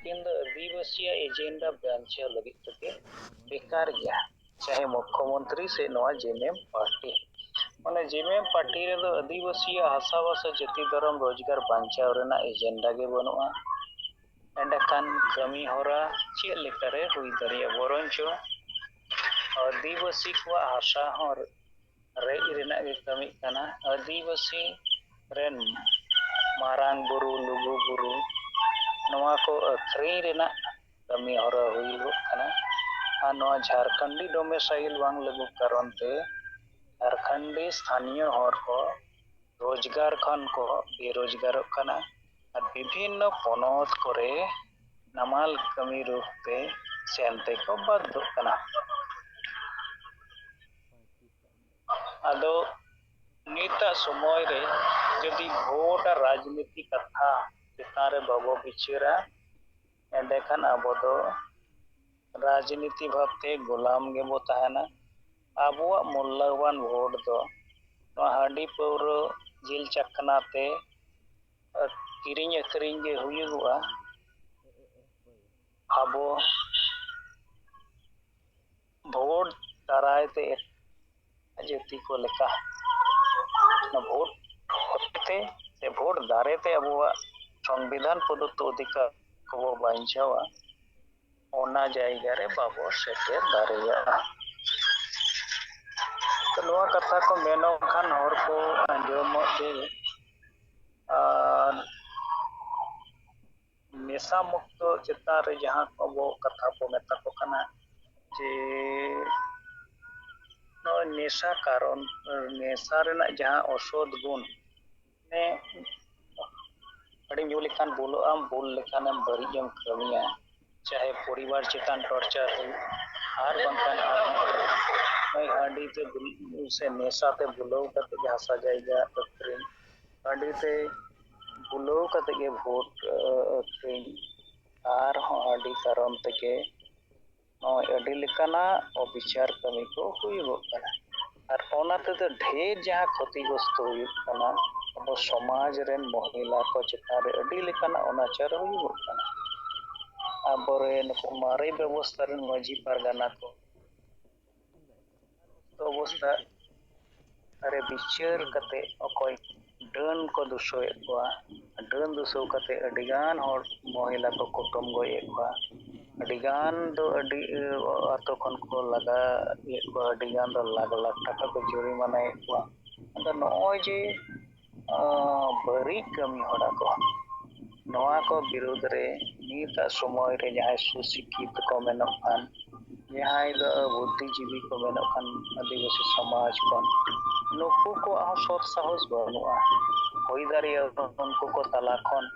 नुकिन आदिवासी agenda बांचा लगित तके बेकार गया चाहे मुख्यमंत्री से नवा जेमेम पार्टी माने जेमेम पार्टी रे दो आदिवासी हासावासा जाति धर्म रोजगार बांचा रेना एजेंडा गे बनुआ एंडकान कमी होरा चे लेकारे हुई दरिया बरंचो आदिवासी को आशा हर रे रेना गे कमी कना आदिवासी रेन मारांग बुरु लुगु बुरु नवा को अखरी रेना कमी होरा हुई कना आ नवा झारखंडी डोमेसाइल वांग लगु कारण ते झारखंडी स्थानीय हर को रोजगार खन को बेरोजगार कना और विभिन्न पनौत करे नमाल कमी रूपते सेनते को बाध्य कना आदो नीता समय रे जदि भोट राजनीति कथा चितारे बाबो बिचरा एंडेखान आबो दो राजनीति भावते गुलाम गेबो तहना आबुआ मूल्यवान भोट दो हांडी पौर जिल चकनाते किरिंग अखरिंग गे हुयुआ आबो भोट दारायते जाति को लेका भोट होते से भोट दारेते अबुआ संविधान प्रदत्त अधिकार को बांचावा ओना जायगा रे बाबो सेटे दारेया तो नवा कथा को मेनो खान और को अंजम दे नेशा मुक्त चिता रे जहां को वो कथा को मेता को कना जे नो नेशा कारण नेशा रेना जहां औषध गुण ने अड़ी न्यू लेखान बोलो आम बोल लेखान हम बरिजम कमिया चाहे परिवार चितान टॉर्चर हो आर बनकान मैं हांडी ते से नेशा ते बुलो कते हासा जायगा अक्रिन हांडी ते बुलो कते के वोट अक्रिन आर हो हांडी कारण तके अड़ी लेकाना विचार कमी को हुई कना और ओनाते तो ढेर जहां क्षतिग्रस्त हुई कना अब समाज रेन महिला को चितारे अड़ी लेकाना अनाचार हुई कना आबोरेन को मारे व्यवस्था रेन मजी पारगाना को तो अवस्था अरे विचार कते अकोय डन को दुसोए को डन दुसो कते अडिगान और महिला को कुटुम गोए को अडिगान दो अडी आतो खन को लगा ये को अडिगान दो लाख लाख टाका को जुर्माना को अंदर नय जे बरी कमी होड़ा को नवा को विरोध रे नीता समय रे जहां सुशिक्षित को मेनखान जहां दो बुद्धिजीवी को मेनखान आदिवासी समाज को नुकु को सत साहस बनुआ होई दारिया उनको को तला खन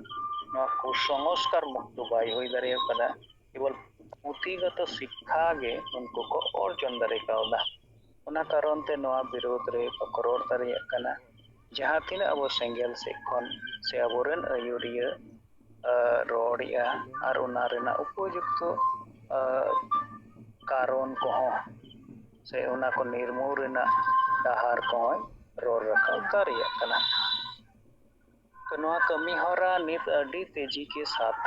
कुसंस्कार मुक्त बाय होई दारिया कदा केवल पुथिगत शिक्षा गे उनको को अर्जन दारे कावदा उना कारण ते नवा विरोध रे पकरोड़ दारिया कना जहां तीन अब सेंगेल से खन से अबोरन अयुरिया रोडिया और उना रेना उपयुक्त कारण को से उना को निर्मूल रेना डाहार को रोड रखा दारिया कना तो नवा कमी होरा नित अडी तेजी के साथ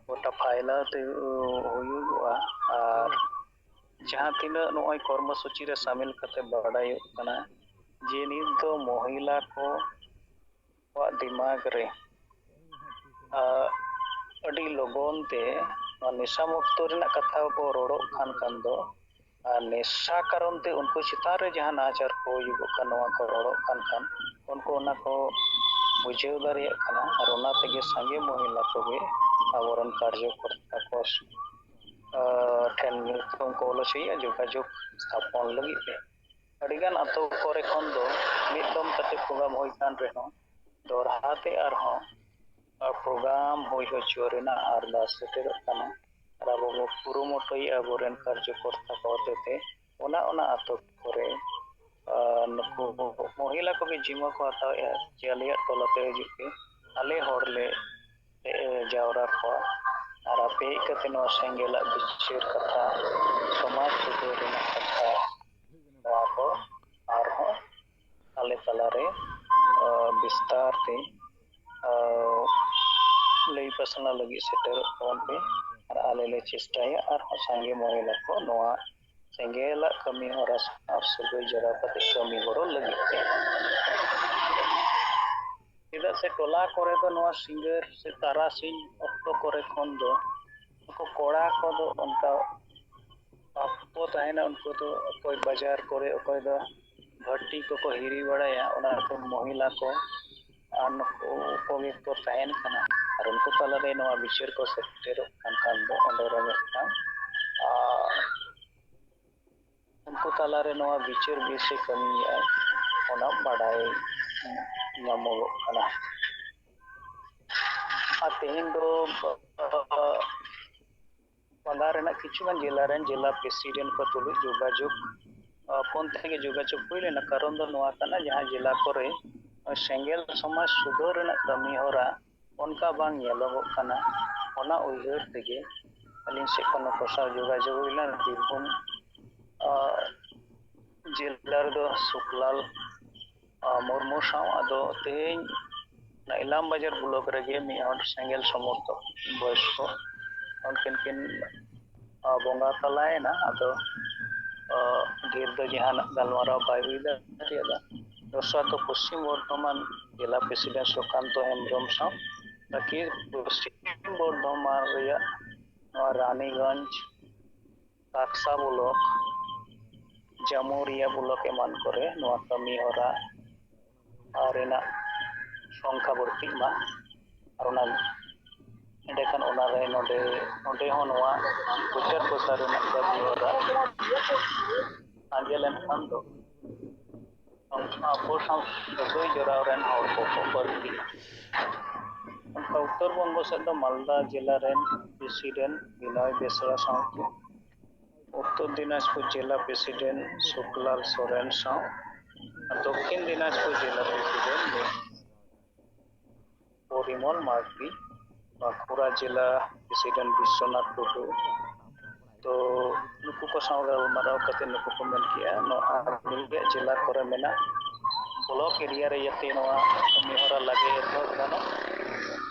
गोटा फाइला ते हुयुआ और जहां तीन नोय कर्मसूची रे शामिल कते बड़ाई कना जे नित तो महिला को वा दिमाग रे अडी लोगोन ते नेशा मुक्त रेना कथा को रोड़ो खान दो नेशा कारण ते उनको चितारे जहां नाचार को युग कनवा को रोड़ो खान उनको उना को बुझेव दारिया कना और उना तेगे संगे महिला को गे आवरण कार्यकर्ता को ठेन नितम को लछिया जोगाजोग स्थापन लगी पे अडिगान अतो करे खन दो मिदम कते प्रोग्राम होई कान रेनो दोरहाते आर हो प्रोग्राम होई हो चोरेना अरदास सेटर कना राबो पुरो मोटोई अबोरेन कार्यकर्ता को होते ओना ओना अतो करे नुकु महिला को भी जिम्मा को हताव जे आलिया टोलाते हिजुके आले होरले जावरा को और आपे कते नो सेंगेला बिचेर कथा समाज सुधर रेना कथा नवा को आर हो आले तलारे विस्तार ते ᱞᱟᱹᱭ ᱯᱟᱥᱱᱟᱣ ᱞᱟᱹᱜᱤᱫ ᱥᱮᱴᱮᱨᱚᱜ ᱛᱟᱵᱚᱱ ᱯᱮ ᱟᱨ ᱟᱞᱮ ᱞᱮ ᱪᱮᱥᱴᱟᱭᱟ ᱟᱨᱦᱚᱸ ᱥᱟᱸᱜᱮ ᱢᱚᱦᱤᱞᱟ ᱠᱚ ᱱᱚᱣᱟ ᱥᱮᱸᱜᱮᱞᱟᱜ ᱠᱟᱹᱢᱤ ᱦᱚᱨᱟ ᱥᱟᱶ ᱥᱟᱹᱜᱟᱹᱭ ᱡᱚᱲᱟᱣ ᱠᱟᱛᱮ ᱠᱟᱹᱢᱤ ᱜᱚᱲᱚ ᱞᱟᱹᱜᱤᱫ ᱛᱮ ᱪᱮᱫᱟᱜ ᱥᱮ ᱴᱚᱞᱟ ᱠᱚᱨᱮ ᱫᱚ ᱱᱚᱣᱟ ᱥᱤᱸᱜᱟᱹᱲ ᱥᱮ ᱛᱟᱨᱟᱥᱤᱧ ᱚᱠᱛᱚ ᱠᱚᱨᱮ ᱠᱷᱚᱱ ᱫᱚ ᱩᱱᱠᱩ ᱠᱚᱲᱟ ᱠᱚᱫᱚ ᱚᱱᱠᱟ ᱚᱠᱛᱚ ᱛᱟᱦᱮᱱᱟ ᱩᱱᱠᱩ ᱫᱚ ᱚᱠᱚᱭ ᱵᱟᱡᱟᱨ ᱠᱚᱨᱮ ᱚᱠᱚᱭ ᱫᱚ ᱵᱷᱟᱹᱴᱤ ᱠᱚᱠᱚ ᱦᱤᱨᱤ ᱵᱟᱲᱟᱭᱟ ᱚᱱᱟ ᱠᱚ ᱢᱚᱦᱤᱞᱟ ᱠᱚ ᱟᱨ ᱱᱩᱠᱩ ᱠᱚᱜᱮ ᱠᱚ ᱛᱟᱦᱮᱱ ᱠᱟᱱᱟ ᱟᱨ ᱩᱱᱠᱩ ᱛᱟᱞᱟᱨᱮ ᱱᱚᱣᱟ ᱵᱤᱪᱟᱹᱨ ᱠᱚ ᱥᱮᱴᱮᱨᱚᱜ ᱠᱟᱱ ᱠᱷᱟᱱ ᱫᱚ ᱚᱸᱰᱮ ᱨᱮ ᱢᱤᱫᱴᱟᱝ उनको तालारे नवा विचार विषय कमिया ओना बाडाय ᱧᱟᱢᱚᱜᱚᱜ ᱠᱟᱱᱟ ᱟᱨ ᱛᱮᱦᱮᱧ ᱫᱚ ᱯᱟᱞᱟ ᱨᱮᱱᱟᱜ ᱠᱤᱪᱷᱩᱜᱟᱱ ᱡᱮᱞᱟ ᱨᱮᱱ ᱡᱮᱞᱟ ᱯᱨᱮᱥᱤᱰᱮন্ট ᱠᱚ ᱛᱩᱞᱩᱡ ᱡᱳᱜᱟᱡᱳᱜᱽ ᱯᱷᱳᱱ ᱛᱮᱜᱮ ᱡᱳᱜᱟᱡᱳᱜᱽ ᱦᱩᱭ ᱞᱮᱱᱟ ᱠᱟᱨᱚᱱ ᱫᱚ ᱱᱚᱣᱟ ᱠᱟᱱᱟ ᱡᱟᱦᱟᱸ ᱡᱮᱞᱟ ᱠᱚᱨᱮ ᱥᱮᱸᱜᱮᱞ ᱥᱚᱢᱟᱡᱽ ᱥᱩᱫᱷᱟᱹᱨ ᱨᱮᱱᱟᱜ ᱠᱟᱹᱢᱤ ᱦᱚᱨᱟ ᱚᱱᱠᱟ ᱵᱟᱝ ᱧᱮᱞᱚᱜᱚᱜ ᱠᱟᱱᱟ ᱚᱱᱟ ᱩᱭᱦᱟᱹᱨ ᱛᱮᱜᱮ ᱟᱹᱞᱤᱧ ᱥᱮᱫ ᱠᱷᱚᱱ ᱱᱩᱠᱩ ᱥᱟᱶ ᱡᱳᱜᱟᱡᱳᱜᱽ ᱦᱩᱭ ᱞᱮᱱᱟ ᱵᱤᱨᱵᱷᱩᱢ ᱡᱮᱞᱟ ᱨᱮᱫᱚ ᱥᱩᱠᱞᱟᱞ ᱢᱩᱨᱢᱩ ᱥᱟᱶ ᱟᱫᱚ ᱛᱮᱦᱮᱧ ᱤᱞᱟᱢ ᱵᱟᱡᱟᱨ ᱵᱞᱚᱠ ᱨᱮᱜᱮ ᱢᱤᱫ ᱦᱚᱲ ᱥᱮᱸᱜᱮᱞ ᱥᱚᱢᱚᱨᱛᱷᱚᱠ ᱵᱚᱭᱚᱥᱠᱚ ᱩᱱᱠᱤᱱ ᱠᱤᱱ ᱵᱚᱸᱜᱟ ᱛᱟᱞᱟᱭᱮᱱᱟ ᱟᱫᱚ ᱰᱷᱮᱨ ᱫᱚ ᱡᱟᱦᱟᱱᱟᱜ ᱜᱟᱞᱢᱟᱨᱟᱣ ᱵᱟᱭ ᱦᱩᱭ ᱫᱟᱲᱮᱭᱟᱫᱟ ᱫᱚᱥᱨᱟ ᱫᱚ ᱯᱚᱥᱪᱤᱢ ᱵᱚᱨᱫᱷᱚᱢᱟᱱ ᱡᱮᱞᱟ ᱯᱨᱮᱥᱤᱰᱮন্ট ᱥᱩᱠᱟᱱᱛᱚ ᱦᱮᱢᱵᱨᱚᱢ ᱥᱟᱶ ᱛᱟᱠᱤ ᱯᱚᱥᱪᱤᱢ ᱵᱚᱨᱫᱷᱚᱢᱟᱱ ᱨᱮᱭᱟᱜ ᱱᱚᱣᱟ ᱨᱟᱱᱤᱜᱚঞ্জ ᱠᱟᱠᱥᱟ ᱵᱞᱚᱠ ᱡᱟᱢᱩরিয়া ᱵᱞᱚᱠ ᱮᱢᱟᱱ ᱠᱚᱨᱮ ᱱᱚᱣᱟ ᱠᱟᱹᱢᱤ ᱦᱚᱨᱟ ᱨᱮᱱᱟᱜ ᱥᱚᱝᱠᱷᱟ ᱵᱟᱹᱲᱛᱤᱜ ᱢᱟ ᱟᱨ ᱚᱱᱟ ᱮᱸᱰᱮᱠᱷᱟᱱ ᱚᱱᱟᱨᱮ ᱱᱚᱰᱮ ᱦᱚᱸ ᱱᱚᱣᱟ ᱯᱨᱚᱪᱟᱨ ᱯᱨᱚᱥᱟᱨ ᱨᱮᱱᱟᱜ ᱠᱟᱹᱢᱤ ᱦᱚᱨᱟ ᱟᱸᱜᱮ ᱞᱮᱱᱠᱷᱟᱱ ᱫᱚ ᱟᱵᱚ ᱥᱟᱶ ᱥᱟᱹᱜᱟᱹᱭ ᱡᱚᱲᱟᱣ ᱨᱮᱱ ᱦᱚᱲ ᱠᱚᱠᱚ ᱵᱟᱹᱲᱛᱤᱜᱼᱟ ᱚᱱᱠᱟ ᱩᱛᱛᱚᱨ ᱵᱚᱝᱜᱚ ᱥᱮᱫ ᱫᱚ ᱢᱟᱞᱫᱟ ᱡᱮᱞᱟ ᱨᱮᱱ ᱯᱨᱮᱥᱤᱰᱮন্ট ᱵᱤᱱᱚᱭ ᱵᱮᱥᱨᱟ ᱥᱟᱶᱛᱮ উত্তর দিনাজপুর জেলা প্রেসিডেন্ট শুক্লাল সোরেন সাউ দক্ষিণ দিনাজপুর জেলা প্রেসিডেন্ট পরিমল মার্ডি বাঁকুড়া জেলা প্রেসিডেন্ট বিশ্বনাথ টুডু तो नुकु को साव गालमाराव कते नुकु को मेन किया नोआ जिला करे मेना ब्लॉक एरिया रे यते नोआ कमी हरा लगे तो गानो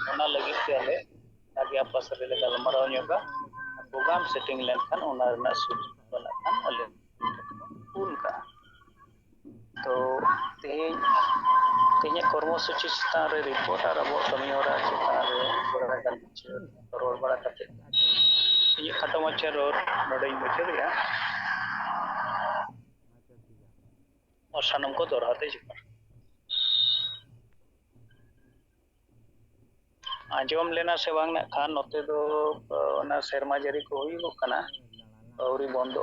ओना लगी ते आले आगे आपस रे गालमाराव ᱧᱚᱜᱟ प्रोग्राम सेटिंग लेनखान ओना रना सुज बना खान आले उनका तो तेज कर्मसूची चितान रे रिपोर्ट और अब कमी हरा चितान रे बड़ा गाल रोड बड़ा कते ये खाटो मच्छर और नोडे मुझे गया और सनम को दोहराते जिक्र आंजम लेना से बांग ना खान नोते दो ना सेरमा जरी को हुई गो कना औरी बंदो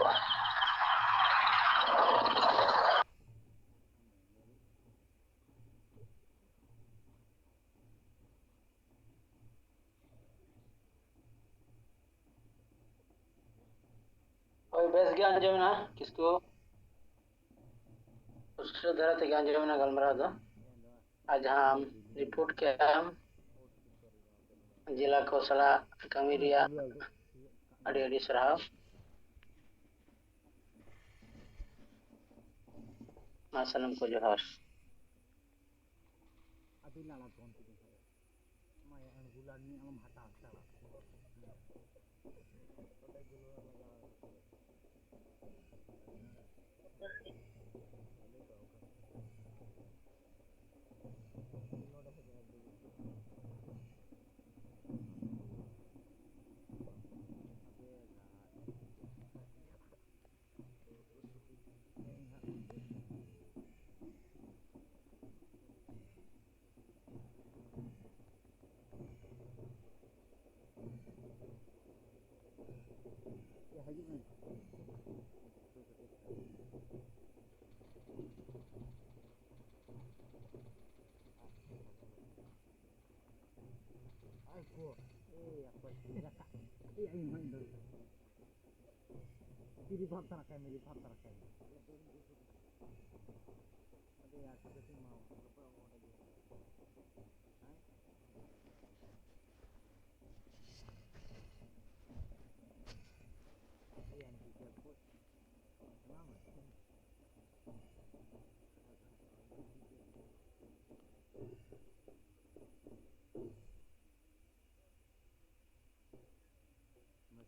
कोई बेस गया अंजमना किसको उससे धरा थे अंजमना गलमरा दो आज हम रिपोर्ट के हम जिला को सला कमी रिया अड़ी अड़ी सराव मासनम को जोहार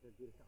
Yes.